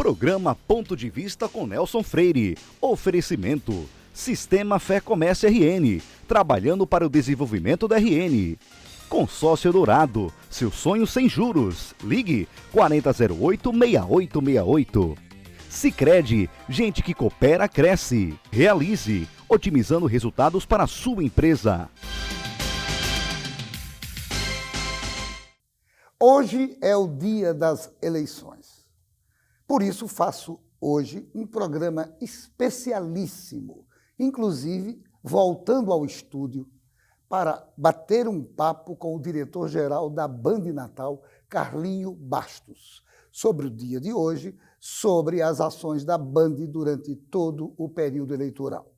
Programa Ponto de Vista com Nelson Freire. Oferecimento. Sistema Fé Comércio RN. Trabalhando para o desenvolvimento da RN. Consórcio Dourado. Seu sonho sem juros. Ligue 4008-6868. Sicredi. Gente que coopera, cresce. Realize. Otimizando resultados para a sua empresa. Hoje é o dia das eleições. Por isso faço hoje um programa especialíssimo, inclusive voltando ao estúdio para bater um papo com o diretor-geral da Band Natal, Carlinho Bastos, sobre o dia de hoje, sobre as ações da Band durante todo o período eleitoral.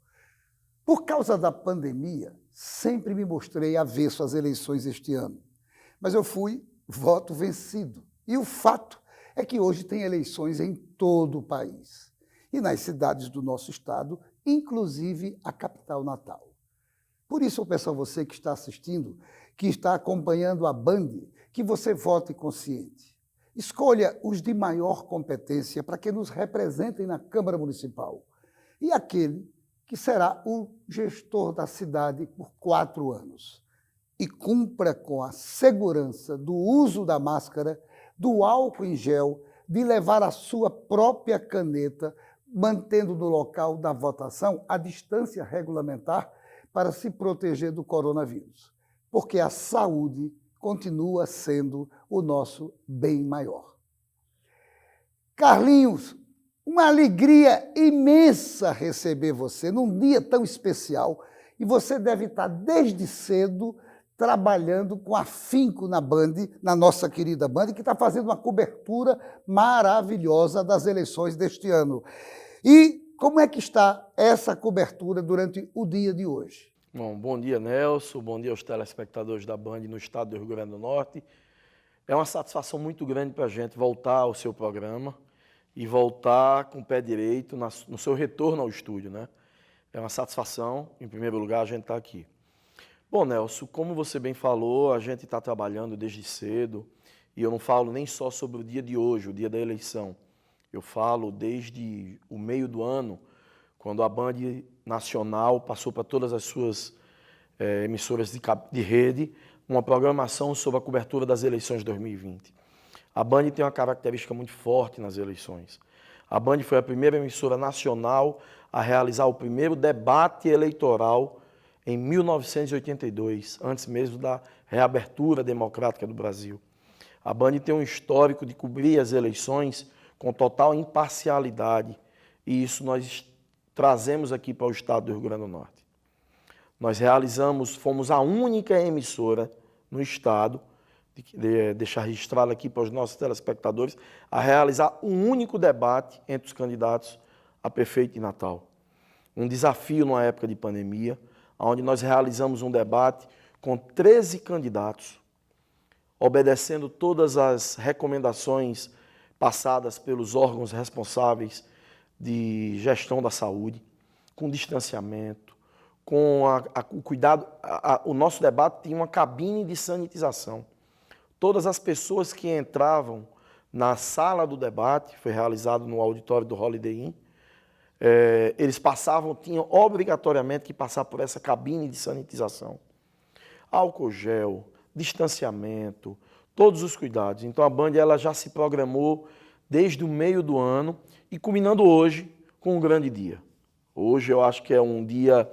Por causa da pandemia, sempre me mostrei avesso às eleições este ano, mas eu fui voto vencido. E o fato é que hoje tem eleições em todo o país. E nas cidades do nosso estado, inclusive a capital natal. Por isso eu peço a você que está assistindo, que está acompanhando a Band, que você vote consciente. Escolha os de maior competência para que nos representem na Câmara Municipal. E aquele que será o gestor da cidade por 4 anos. E cumpra com a segurança do uso da máscara, do álcool em gel, de levar a sua própria caneta, mantendo no local da votação a distância regulamentar para se proteger do coronavírus. Porque a saúde continua sendo o nosso bem maior. Carlinhos, uma alegria imensa receber você num dia tão especial e você deve estar desde cedo trabalhando com afinco na Band, na nossa querida Band, que está fazendo uma cobertura maravilhosa das eleições deste ano. E como é que está essa cobertura durante o dia de hoje? Bom dia, Nelson. Bom dia aos telespectadores da Band no estado do Rio Grande do Norte. É uma satisfação muito grande para a gente voltar ao seu programa e voltar com o pé direito no seu retorno ao estúdio, né? É uma satisfação, em primeiro lugar, a gente estar aqui. Bom, Nelson, como você bem falou, a gente está trabalhando desde cedo e eu não falo nem só sobre o dia de hoje, o dia da eleição. Eu falo desde o meio do ano, quando a Band Nacional passou para todas as suas emissoras de rede uma programação sobre a cobertura das eleições de 2020. A Band tem uma característica muito forte nas eleições. A Band foi a primeira emissora nacional a realizar o primeiro debate eleitoral em 1982, antes mesmo da reabertura democrática do Brasil. A Band tem um histórico de cobrir as eleições com total imparcialidade, e isso nós trazemos aqui para o estado do Rio Grande do Norte. Nós fomos a única emissora no estado, deixar registrado aqui para os nossos telespectadores, a realizar um único debate entre os candidatos a prefeito em Natal. Um desafio numa época de pandemia, onde nós realizamos um debate com 13 candidatos, obedecendo todas as recomendações passadas pelos órgãos responsáveis de gestão da saúde, com distanciamento, com o cuidado. O nosso debate tinha uma cabine de sanitização. Todas as pessoas que entravam na sala do debate, foi realizado no auditório do Holiday Inn, eles tinham obrigatoriamente que passar por essa cabine de sanitização. Álcool gel, distanciamento, todos os cuidados. Então a Band ela já se programou desde o meio do ano e culminando hoje com um grande dia. Hoje eu acho que é um dia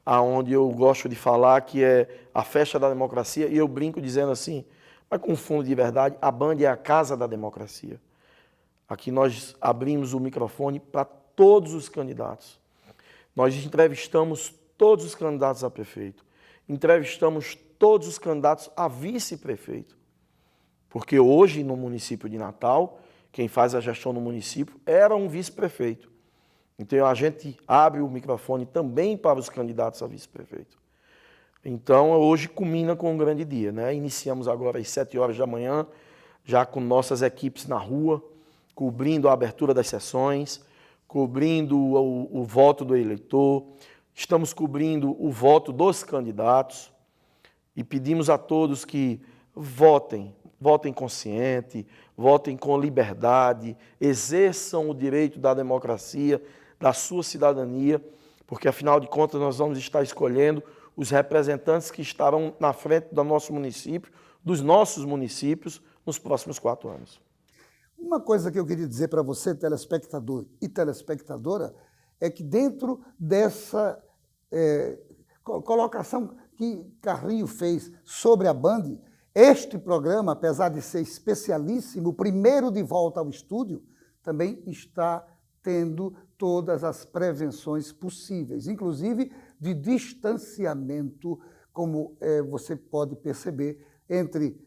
onde eu gosto de falar que é a festa da democracia e eu brinco dizendo assim, mas com fundo de verdade, a Band é a casa da democracia. Aqui nós abrimos o microfone para todos os candidatos. Nós entrevistamos todos os candidatos a prefeito. Entrevistamos todos os candidatos a vice-prefeito. Porque hoje, no município de Natal, quem faz a gestão no município era um vice-prefeito. Então, a gente abre o microfone também para os candidatos a vice-prefeito. Então, hoje culmina com um grande dia, né? Iniciamos agora às 7 horas da manhã, já com nossas equipes na rua, cobrindo a abertura das sessões, cobrindo o voto do eleitor, estamos cobrindo o voto dos candidatos e pedimos a todos que votem. Votem consciente, votem com liberdade, exerçam o direito da democracia, da sua cidadania, porque, afinal de contas, nós vamos estar escolhendo os representantes que estarão na frente do nosso município, dos nossos municípios, nos próximos 4 anos. Uma coisa que eu queria dizer para você, telespectador e telespectadora, é que dentro dessa colocação que Carlinho fez sobre a Band, este programa, apesar de ser especialíssimo, o primeiro de volta ao estúdio, também está tendo todas as prevenções possíveis, inclusive de distanciamento, como você pode perceber, entre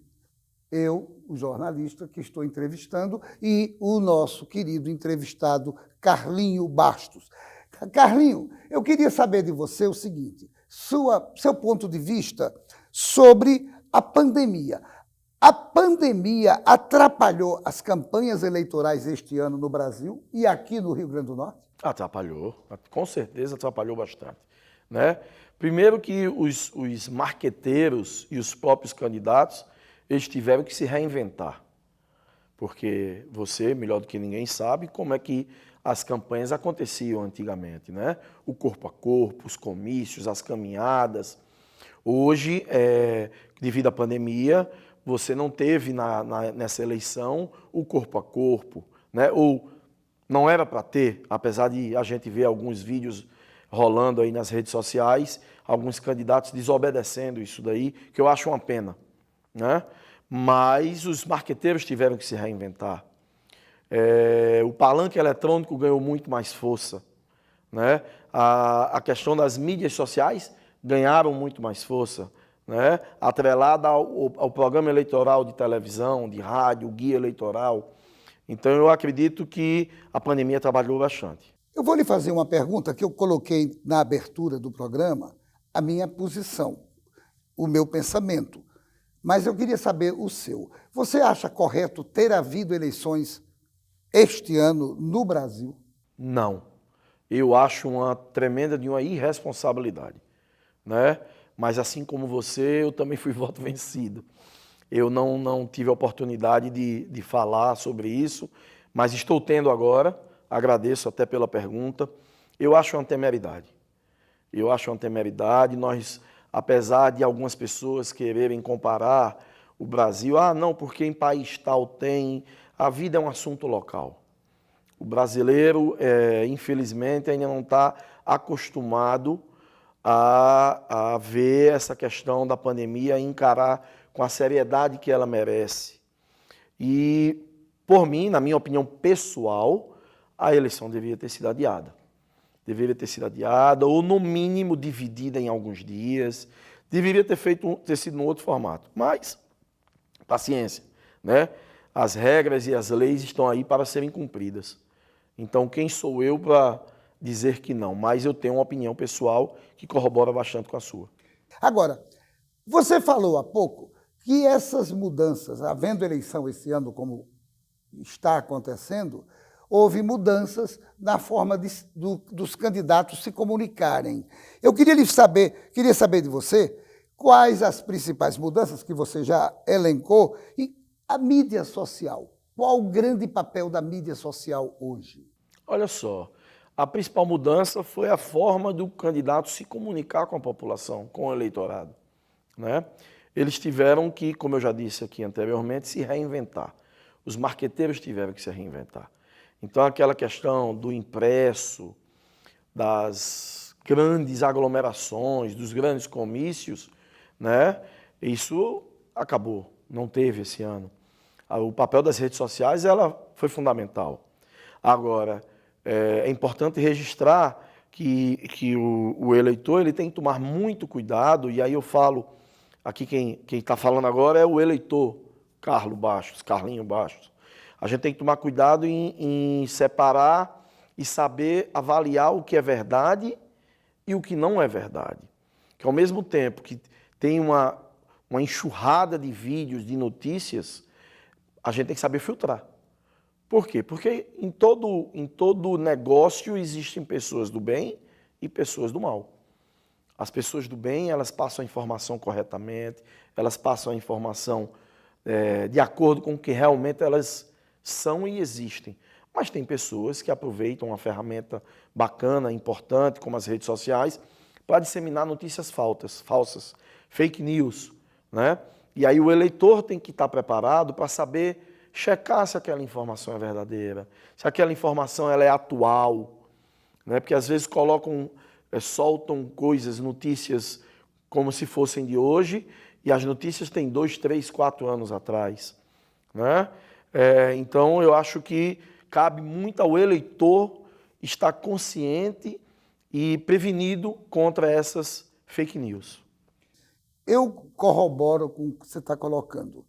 eu, o jornalista que estou entrevistando, e o nosso querido entrevistado Carlinho Bastos. Carlinho, eu queria saber de você o seguinte, seu ponto de vista sobre a pandemia. A pandemia atrapalhou as campanhas eleitorais este ano no Brasil e aqui no Rio Grande do Norte? Atrapalhou, com certeza atrapalhou bastante, né? Primeiro que os marqueteiros e os próprios candidatos, eles tiveram que se reinventar, porque você, melhor do que ninguém, sabe como é que as campanhas aconteciam antigamente, né? O corpo a corpo, os comícios, as caminhadas. Hoje, devido à pandemia, você não teve nessa eleição o corpo a corpo, né? Ou não era para ter, apesar de a gente ver alguns vídeos rolando aí nas redes sociais, alguns candidatos desobedecendo isso daí, que eu acho uma pena, né? Mas os marqueteiros tiveram que se reinventar. O palanque eletrônico ganhou muito mais força, né? A questão das mídias sociais ganharam muito mais força, né? Atrelada ao programa eleitoral de televisão, de rádio, o guia eleitoral. Então, eu acredito que a pandemia trabalhou bastante. Eu vou lhe fazer uma pergunta que eu coloquei na abertura do programa, a minha posição, o meu pensamento. Mas eu queria saber o seu. Você acha correto ter havido eleições este ano no Brasil? Não. Eu acho uma tremenda de uma irresponsabilidade, né? Mas assim como você, eu também fui voto vencido. Eu não tive a oportunidade de falar sobre isso, mas estou tendo agora, agradeço até pela pergunta. Eu acho uma temeridade. Eu acho uma temeridade. Nós, apesar de algumas pessoas quererem comparar o Brasil, não, porque em país tal tem, a vida é um assunto local. O brasileiro, infelizmente, ainda não está acostumado a ver essa questão da pandemia e encarar com a seriedade que ela merece. E, por mim, na minha opinião pessoal, a eleição deveria ter sido adiada. Deveria ter sido adiada, ou no mínimo dividida em alguns dias. Deveria ter sido num outro formato. Mas, paciência, né? As regras e as leis estão aí para serem cumpridas. Então, quem sou eu para dizer que não? Mas eu tenho uma opinião pessoal que corrobora bastante com a sua. Agora, você falou há pouco que essas mudanças, havendo eleição esse ano como está acontecendo, houve mudanças na forma dos candidatos se comunicarem. Eu queria saber de você quais as principais mudanças que você já elencou e a mídia social. Qual o grande papel da mídia social hoje? Olha só, a principal mudança foi a forma do candidato se comunicar com a população, com o eleitorado, né? Eles tiveram que, como eu já disse aqui anteriormente, se reinventar. Os marqueteiros tiveram que se reinventar. Então, aquela questão do impresso, das grandes aglomerações, dos grandes comícios, né? Isso acabou, não teve esse ano. O papel das redes sociais ela foi fundamental. Agora, é importante registrar que o eleitor ele tem que tomar muito cuidado, e aí eu falo, aqui quem está falando agora é o eleitor, Carlinho Bastos. A gente tem que tomar cuidado em separar e saber avaliar o que é verdade e o que não é verdade. Que ao mesmo tempo que tem uma enxurrada de vídeos, de notícias, a gente tem que saber filtrar. Por quê? Porque em todo negócio existem pessoas do bem e pessoas do mal. As pessoas do bem, elas passam a informação corretamente, elas passam a informação de acordo com o que realmente elas são e existem. Mas tem pessoas que aproveitam uma ferramenta bacana, importante, como as redes sociais, para disseminar notícias falsas, fake news, né? E aí o eleitor tem que estar preparado para saber checar se aquela informação é verdadeira, se aquela informação ela é atual, né? Porque às vezes soltam coisas, notícias como se fossem de hoje, e as notícias têm 2, 3, 4 anos atrás, né? Então eu acho que cabe muito ao eleitor estar consciente e prevenido contra essas fake news. Eu corroboro com o que você está colocando.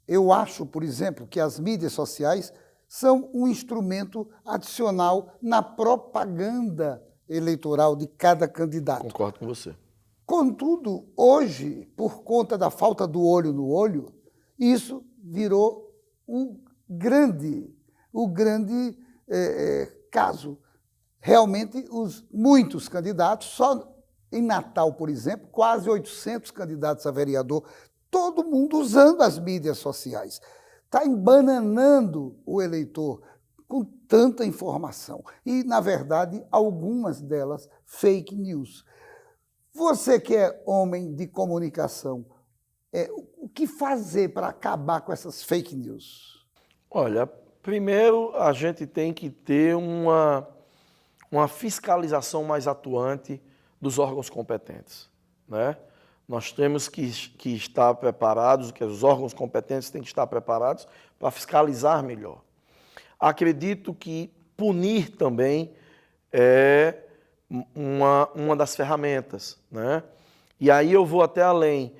Eu acho, por exemplo, que as mídias sociais são um instrumento adicional na propaganda eleitoral de cada candidato. Concordo com você. Contudo, hoje, por conta da falta do olho no olho, isso virou o grande caso. Realmente, muitos candidatos, só em Natal, por exemplo, quase 800 candidatos a vereador, todo mundo usando as mídias sociais. Está embananando o eleitor com tanta informação. E, na verdade, algumas delas fake news. Você que é homem de comunicação, o que fazer para acabar com essas fake news? Olha, primeiro a gente tem que ter uma fiscalização mais atuante dos órgãos competentes, né? Nós temos que estar preparados, que os órgãos competentes têm que estar preparados para fiscalizar melhor. Acredito que punir também é uma das ferramentas, né? E aí eu vou até além.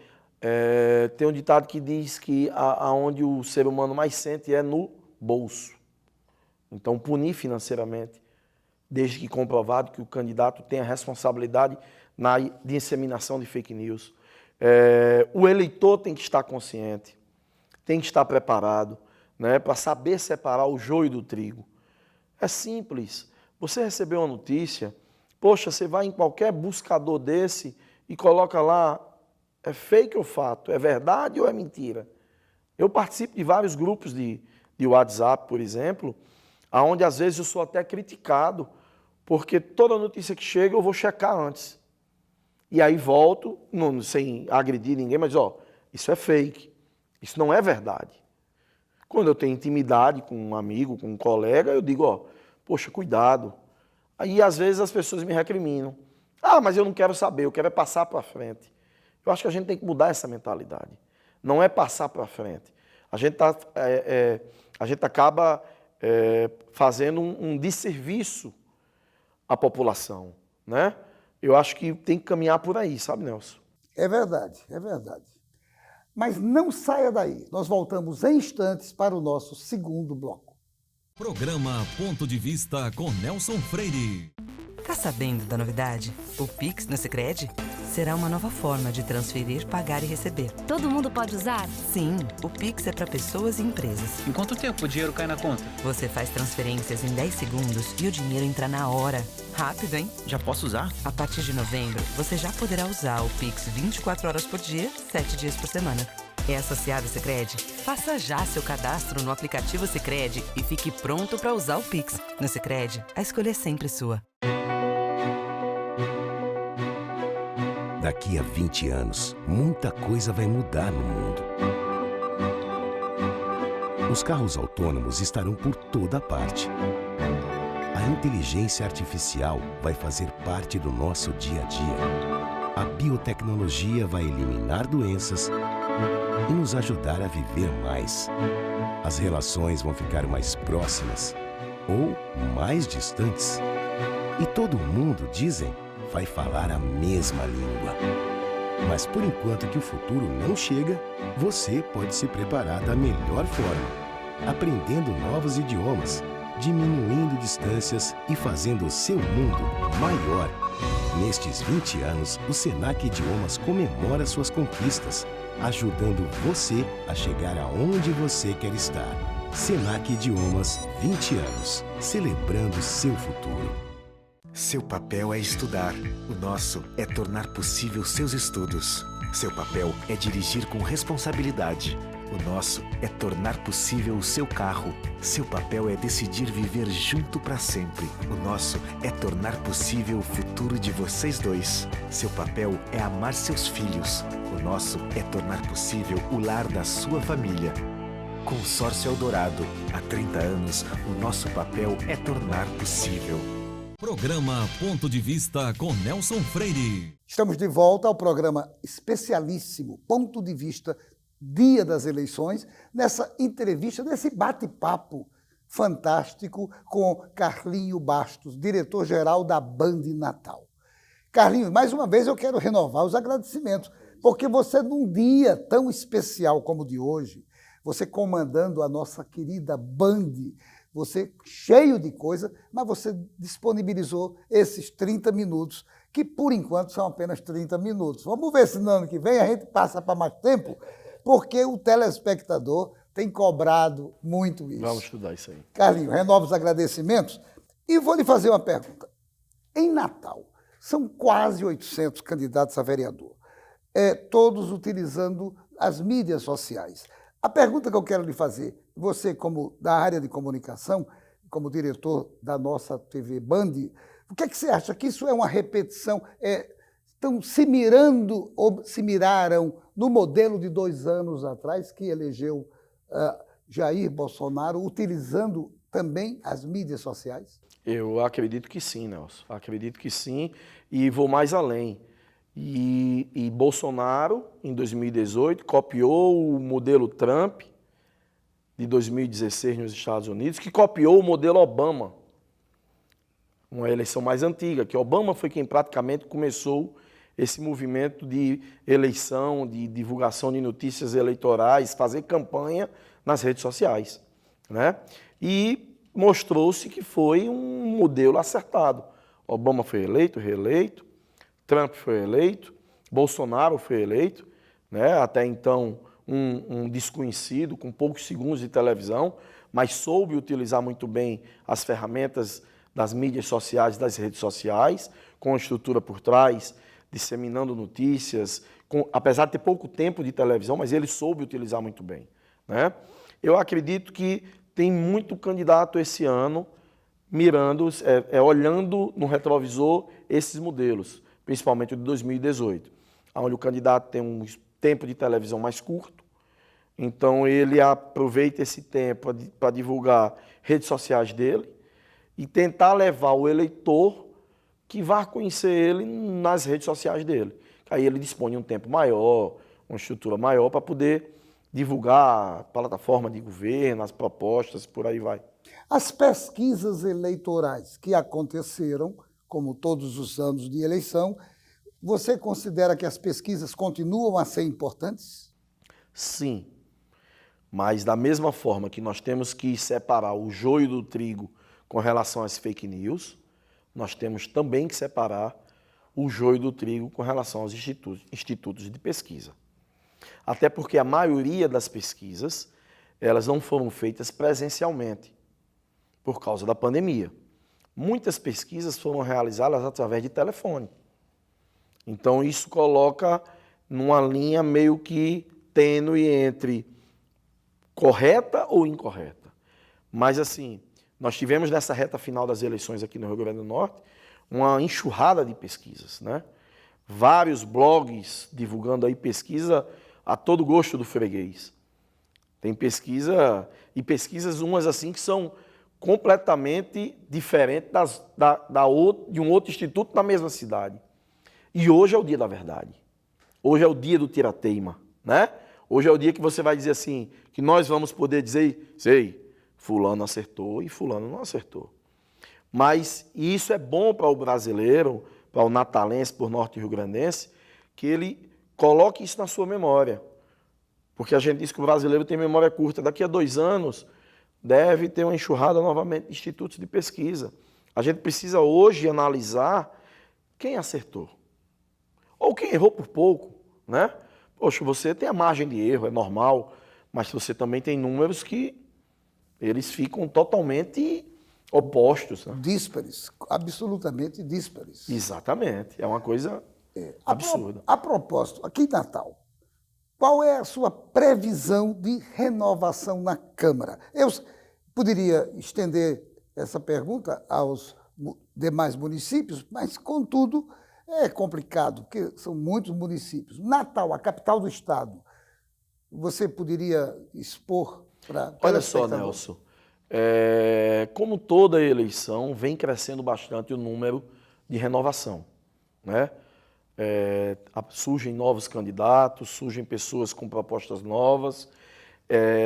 Tem um ditado que diz que aonde o ser humano mais sente é no bolso. Então, punir financeiramente, desde que comprovado que o candidato tem a responsabilidade na disseminação de fake news. O eleitor tem que estar consciente, tem que estar preparado, né, para saber separar o joio do trigo. É simples. Você recebeu uma notícia, poxa, você vai em qualquer buscador desse e coloca lá, é fake ou fato? É verdade ou é mentira? Eu participo de vários grupos de WhatsApp, por exemplo, onde às vezes eu sou até criticado, porque toda notícia que chega eu vou checar antes. E aí volto, sem agredir ninguém, mas isso é fake, isso não é verdade. Quando eu tenho intimidade com um amigo, com um colega, eu digo, poxa, cuidado. Aí às vezes as pessoas me recriminam. Mas eu não quero saber, eu quero passar para frente. Eu acho que a gente tem que mudar essa mentalidade. Não é passar para frente. A gente acaba fazendo um desserviço à população, né? Eu acho que tem que caminhar por aí, sabe, Nelson? É verdade, é verdade. Mas não saia daí. Nós voltamos em instantes para o nosso segundo bloco. Programa Ponto de Vista com Nelson Freire. Tá sabendo da novidade? O Pix no Sicredi será uma nova forma de transferir, pagar e receber. Todo mundo pode usar? Sim, o Pix é para pessoas e empresas. Em quanto tempo o dinheiro cai na conta? Você faz transferências em 10 segundos e o dinheiro entra na hora. Rápido, hein? Já posso usar? A partir de novembro, você já poderá usar o Pix 24 horas por dia, 7 dias por semana. É associado ao Sicredi? Faça já seu cadastro no aplicativo Sicredi e fique pronto para usar o Pix. No Sicredi, a escolha é sempre sua. Daqui a 20 anos, muita coisa vai mudar no mundo. Os carros autônomos estarão por toda parte. A inteligência artificial vai fazer parte do nosso dia a dia. A biotecnologia vai eliminar doenças e nos ajudar a viver mais. As relações vão ficar mais próximas ou mais distantes. E todo mundo, dizem, vai falar a mesma língua. Mas por enquanto que o futuro não chega, você pode se preparar da melhor forma, aprendendo novos idiomas, diminuindo distâncias e fazendo o seu mundo maior. Nestes 20 anos, o Senac Idiomas comemora suas conquistas, ajudando você a chegar aonde você quer estar. Senac Idiomas, 20 anos, celebrando seu futuro. Seu papel é estudar. O nosso é tornar possível seus estudos. Seu papel é dirigir com responsabilidade. O nosso é tornar possível o seu carro. Seu papel é decidir viver junto para sempre. O nosso é tornar possível o futuro de vocês dois. Seu papel é amar seus filhos. O nosso é tornar possível o lar da sua família. Consórcio Eldorado. Há 30 anos, o nosso papel é tornar possível. Programa Ponto de Vista com Nelson Freire. Estamos de volta ao programa especialíssimo Ponto de Vista, Dia das Eleições, nessa entrevista, nesse bate-papo fantástico com Carlinho Bastos, diretor-geral da Band Natal. Carlinho, mais uma vez eu quero renovar os agradecimentos, porque você, num dia tão especial como o de hoje, você comandando a nossa querida Band, você cheio de coisa, mas você disponibilizou esses 30 minutos, que por enquanto são apenas 30 minutos. Vamos ver se no ano que vem a gente passa para mais tempo, porque o telespectador tem cobrado muito isso. Vamos estudar isso aí. Carlinhos, renova os agradecimentos e vou lhe fazer uma pergunta. Em Natal, são quase 800 candidatos a vereador, todos utilizando as mídias sociais. A pergunta que eu quero lhe fazer, você como da área de comunicação, como diretor da nossa TV Band, o que é que você acha? Que isso é uma repetição? Estão se mirando ou se miraram no modelo de 2 anos atrás, que elegeu Jair Bolsonaro, utilizando também as mídias sociais? Eu acredito que sim, Nelson. Acredito que sim e vou mais além. E Bolsonaro, em 2018, copiou o modelo Trump de 2016 nos Estados Unidos, que copiou o modelo Obama, uma eleição mais antiga, que Obama foi quem praticamente começou esse movimento de eleição, de divulgação de notícias eleitorais, fazer campanha nas redes sociais, né? E mostrou-se que foi um modelo acertado. Obama foi eleito, reeleito, Trump foi eleito, Bolsonaro foi eleito, né? Até então um desconhecido, com poucos segundos de televisão, mas soube utilizar muito bem as ferramentas das mídias sociais, das redes sociais, com a estrutura por trás, disseminando notícias, apesar de ter pouco tempo de televisão, mas ele soube utilizar muito bem, né? Eu acredito que tem muito candidato esse ano mirando, olhando no retrovisor esses modelos, principalmente o de 2018, onde o candidato tem um tempo de televisão mais curto, então ele aproveita esse tempo para divulgar redes sociais dele e tentar levar o eleitor que vá conhecer ele nas redes sociais dele. Aí ele dispõe de um tempo maior, uma estrutura maior para poder divulgar a plataforma de governo, as propostas, por aí vai. As pesquisas eleitorais que aconteceram, como todos os anos de eleição, você considera que as pesquisas continuam a ser importantes? Sim, mas da mesma forma que nós temos que separar o joio do trigo com relação às fake news, nós temos também que separar o joio do trigo com relação aos institutos de pesquisa. Até porque a maioria das pesquisas, elas não foram feitas presencialmente, por causa da pandemia. Muitas pesquisas foram realizadas através de telefone. Então, isso coloca numa linha meio que tênue entre correta ou incorreta. Mas, assim, nós tivemos nessa reta final das eleições aqui no Rio Grande do Norte uma enxurrada de pesquisas, né? Vários blogs divulgando aí pesquisa a todo gosto do freguês. Tem pesquisa, e pesquisas umas assim que são completamente diferentes de um outro instituto na mesma cidade. E hoje é o dia da verdade. Hoje é o dia do tira-teima, né? Hoje é o dia que você vai dizer assim, que nós vamos poder dizer, sei, fulano acertou e fulano não acertou. Mas isso é bom para o brasileiro, para o natalense, para o norte rio-grandense, que ele coloque isso na sua memória. Porque a gente diz que o brasileiro tem memória curta. Daqui a 2 anos, deve ter uma enxurrada novamente de institutos de pesquisa. A gente precisa hoje analisar quem acertou. Ou quem errou por pouco, né? Poxa, você tem a margem de erro, é normal, mas você também tem números que eles ficam totalmente opostos, né? díspares, absolutamente díspares. Exatamente, é uma coisa absurda. A propósito, aqui em Natal, qual é a sua previsão de renovação na Câmara? Eu poderia estender essa pergunta aos demais municípios, mas, contudo, é complicado, porque são muitos municípios. Natal, a capital do estado, você poderia expor para... Olha só, Nelson, como toda eleição, vem crescendo bastante o número de renovação, né? Surgem novos candidatos, surgem pessoas com propostas novas.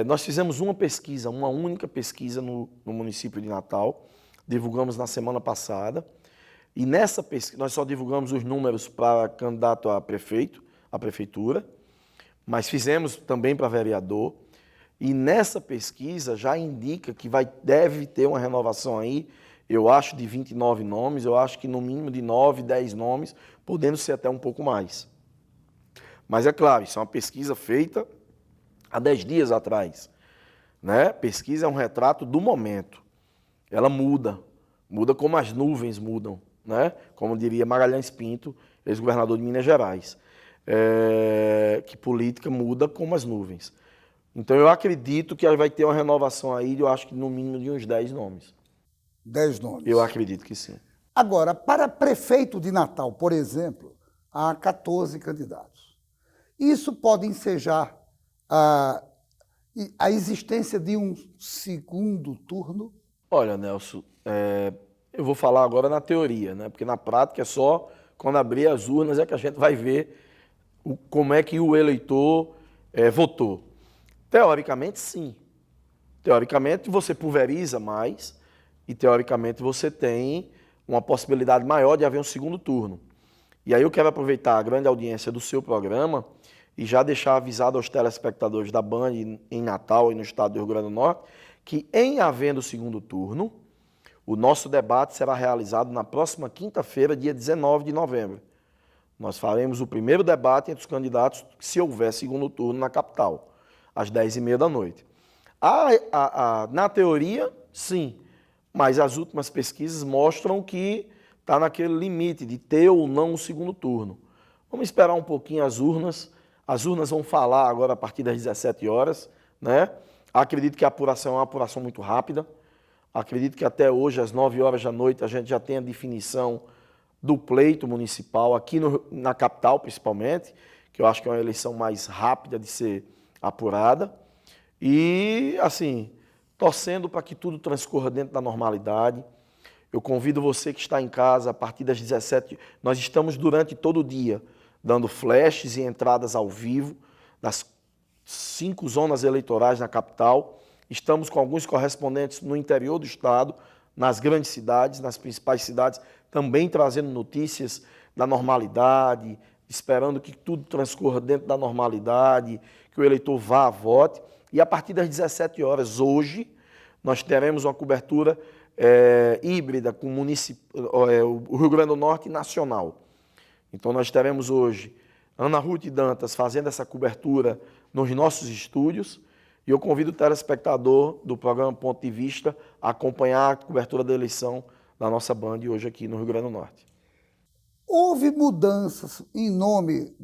Nós fizemos uma pesquisa, uma única pesquisa no município de Natal, divulgamos na semana passada, e nessa pesquisa nós só divulgamos os números para candidato a prefeito, a prefeitura, mas fizemos também para vereador, e nessa pesquisa já indica que deve ter uma renovação aí, eu acho de 29 nomes, eu acho que no mínimo de 9, 10 nomes, podendo ser até um pouco mais. Mas é claro, isso é uma pesquisa feita há 10 dias atrás, né? Pesquisa é um retrato do momento. Ela muda como as nuvens mudam, né? Como diria Magalhães Pinto, ex-governador de Minas Gerais, que política muda como as nuvens. Então eu acredito que vai ter uma renovação aí, eu acho que no mínimo de uns 10 nomes. 10 nomes. Eu acredito que sim. Agora, para prefeito de Natal, por exemplo, há 14 candidatos. Isso pode ensejar a existência de um segundo turno? Olha, Nelson, eu vou falar agora na teoria, né? Porque na prática é só quando abrir as urnas é que a gente vai ver como é que o eleitor votou. Teoricamente, sim. Teoricamente, você pulveriza mais e, teoricamente, você tem uma possibilidade maior de haver um segundo turno. E aí eu quero aproveitar a grande audiência do seu programa e já deixar avisado aos telespectadores da Band em Natal e no estado do Rio Grande do Norte que, em havendo o segundo turno, o nosso debate será realizado na próxima quinta-feira, dia 19 de novembro. Nós faremos o primeiro debate entre os candidatos, se houver segundo turno na capital, às 10h30 da noite. Na teoria, sim, mas as últimas pesquisas mostram que está naquele limite de ter ou não um segundo turno. Vamos esperar um pouquinho as urnas vão falar agora a partir das 17 horas, né? Acredito que a apuração é uma apuração muito rápida, acredito que até hoje, às 9 horas da noite, a gente já tem a definição do pleito municipal, aqui na capital principalmente, que eu acho que é uma eleição mais rápida de ser apurada, e assim, torcendo para que tudo transcorra dentro da normalidade. Eu convido você que está em casa a partir das 17, nós estamos durante todo o dia dando flashes e entradas ao vivo das 5 zonas eleitorais na capital. Estamos com alguns correspondentes no interior do estado, nas grandes cidades, nas principais cidades, também trazendo notícias da normalidade, esperando que tudo transcorra dentro da normalidade, que o eleitor vá a vote. E a partir das 17 horas, hoje, nós teremos uma cobertura híbrida com o Rio Grande do Norte nacional. Então nós teremos hoje Ana Ruth Dantas fazendo essa cobertura nos nossos estúdios e eu convido o telespectador do programa Ponto de Vista a acompanhar a cobertura da eleição da nossa Band hoje aqui no Rio Grande do Norte. Houve mudanças em nome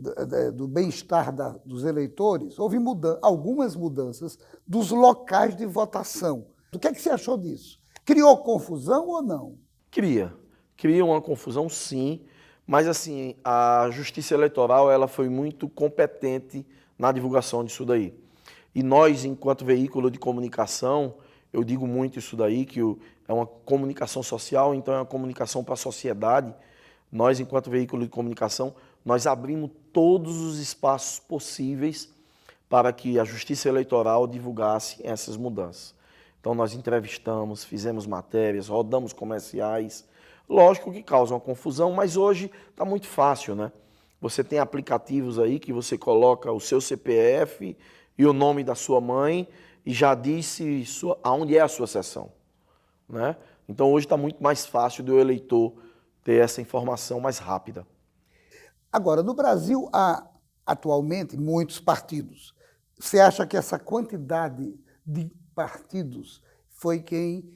do bem-estar dos eleitores, houve algumas mudanças dos locais de votação. O que é que você achou disso? Criou confusão ou não? Cria uma confusão, sim, mas assim, a Justiça Eleitoral ela foi muito competente na divulgação disso daí. E nós, enquanto veículo de comunicação, eu digo muito isso daí, que é uma comunicação social, então é uma comunicação para a sociedade. Nós, enquanto veículo de comunicação, nós abrimos todos os espaços possíveis para que a Justiça Eleitoral divulgasse essas mudanças. Então nós entrevistamos, fizemos matérias, rodamos comerciais. Lógico que causa uma confusão, mas hoje está muito fácil, né? Você tem aplicativos aí que você coloca o seu CPF e o nome da sua mãe e já disse aonde é a sua sessão, né? Então hoje está muito mais fácil do eleitor ter essa informação mais rápida. Agora, no Brasil há atualmente muitos partidos. Você acha que essa quantidade de partidos foi quem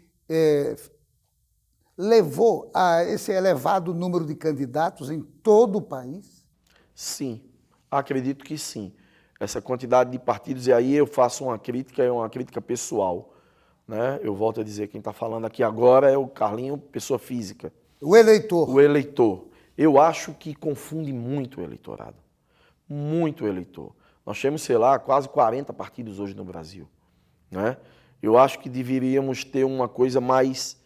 levou a esse elevado número de candidatos em todo o país? Sim, acredito que sim. Essa quantidade de partidos, e aí eu faço uma crítica pessoal, né? Eu volto a dizer, quem está falando aqui agora é o Carlinho, pessoa física. O eleitor. O eleitor. Eu acho que confunde muito o eleitorado. Muito eleitor. Nós temos, sei lá, quase 40 partidos hoje no Brasil, né? Eu acho que deveríamos ter uma coisa mais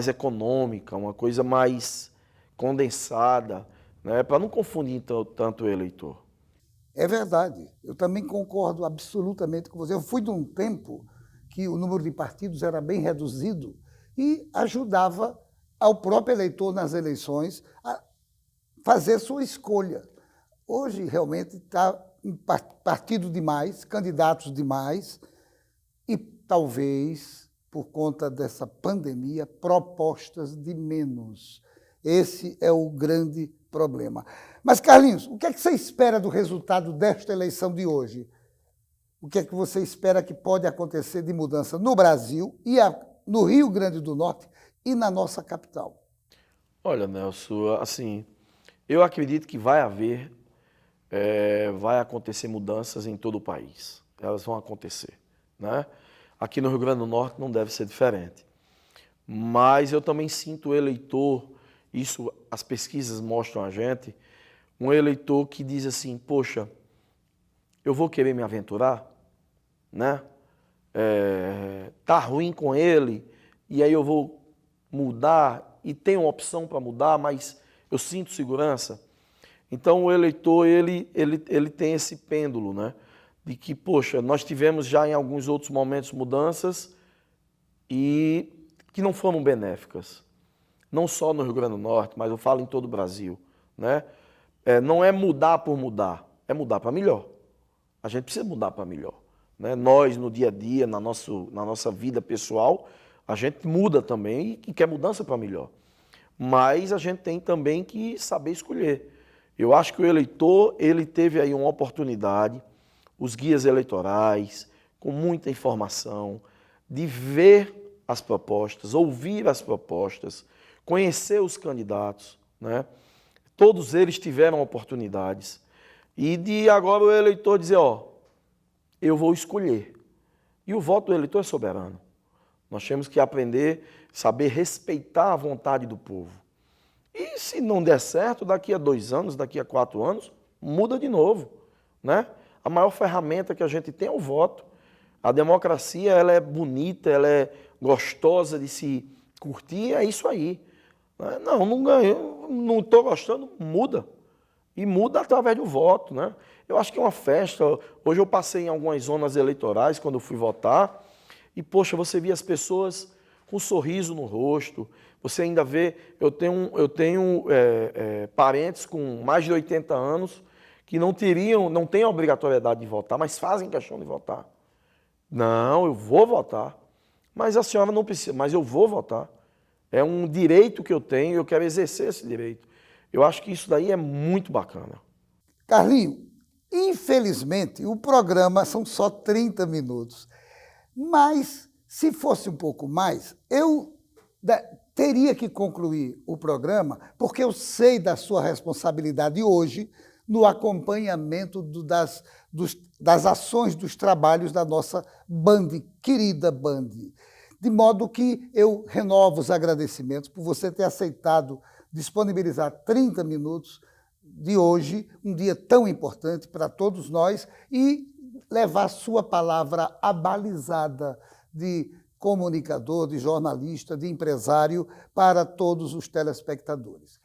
econômica, uma coisa mais condensada, né? Para não confundir tanto o eleitor. É verdade. Eu também concordo absolutamente com você. Eu fui de um tempo que o número de partidos era bem reduzido e ajudava ao próprio eleitor nas eleições a fazer sua escolha. Hoje, realmente, está partido demais, candidatos demais e, talvez, por conta dessa pandemia, propostas de menos. Esse é o grande problema. Mas, Carlinhos, o que é que você espera do resultado desta eleição de hoje? O que é que você espera que pode acontecer de mudança no Brasil e no Rio Grande do Norte e na nossa capital? Olha, Nelson, assim, eu acredito que vai acontecer mudanças em todo o país. Elas vão acontecer, né? Aqui no Rio Grande do Norte não deve ser diferente. Mas eu também sinto o eleitor, isso as pesquisas mostram a gente, um eleitor que diz assim, poxa, eu vou querer me aventurar, né? Tá ruim com ele, e aí eu vou mudar, e tenho uma opção para mudar, mas eu sinto segurança. Então o eleitor, ele tem esse pêndulo, né? De que, poxa, nós tivemos já em alguns outros momentos mudanças e que não foram benéficas. Não só no Rio Grande do Norte, mas eu falo em todo o Brasil, né? Não é mudar por mudar, é mudar para melhor. A gente precisa mudar para melhor, né? Nós, no dia a dia, na nossa vida pessoal, a gente muda também e quer mudança para melhor. Mas a gente tem também que saber escolher. Eu acho que o eleitor, ele teve aí uma oportunidade, os guias eleitorais, com muita informação, de ver as propostas, ouvir as propostas, conhecer os candidatos, né? Todos eles tiveram oportunidades. E de agora o eleitor dizer, eu vou escolher. E o voto do eleitor é soberano. Nós temos que aprender, saber respeitar a vontade do povo. E se não der certo, daqui a 2 anos, daqui a 4 anos, muda de novo, né? A maior ferramenta que a gente tem é o voto. A democracia, ela é bonita, ela é gostosa de se curtir, é isso aí. Não ganhou, não estou gostando, muda. E muda através do voto, né? Eu acho que é uma festa. Hoje eu passei em algumas zonas eleitorais, quando eu fui votar, e, poxa, você via as pessoas com um sorriso no rosto. Você ainda vê, eu tenho parentes com mais de 80 anos que não têm a obrigatoriedade de votar, mas fazem questão de votar. Não, eu vou votar. Mas a senhora não precisa, mas eu vou votar. É um direito que eu tenho, eu quero exercer esse direito. Eu acho que isso daí é muito bacana. Carlinho, infelizmente, o programa são só 30 minutos. Mas, se fosse um pouco mais, eu teria que concluir o programa, porque eu sei da sua responsabilidade hoje no acompanhamento das ações, dos trabalhos da nossa Band, querida Band. De modo que eu renovo os agradecimentos por você ter aceitado disponibilizar 30 minutos de hoje, um dia tão importante para todos nós, e levar sua palavra abalizada de comunicador, de jornalista, de empresário para todos os telespectadores.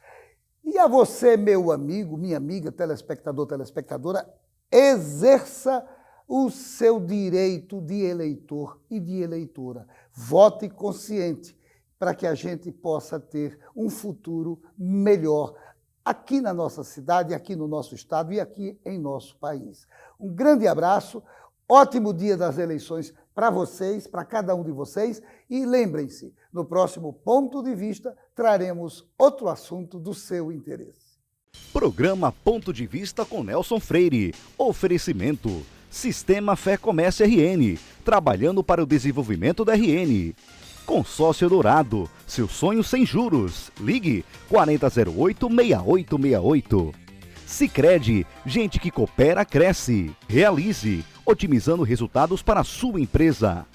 E a você, meu amigo, minha amiga, telespectador, telespectadora, exerça o seu direito de eleitor e de eleitora. Vote consciente para que a gente possa ter um futuro melhor aqui na nossa cidade, aqui no nosso estado e aqui em nosso país. Um grande abraço, ótimo dia das eleições para vocês, para cada um de vocês, e lembrem-se, no próximo Ponto de Vista traremos outro assunto do seu interesse. Programa Ponto de Vista com Nelson Freire. Oferecimento: Sistema Fé Comércio RN, trabalhando para o desenvolvimento da RN. Consórcio Dourado, seu sonho sem juros. Ligue 4008-6868. Sicredi, gente que coopera, cresce. Realize, otimizando resultados para a sua empresa.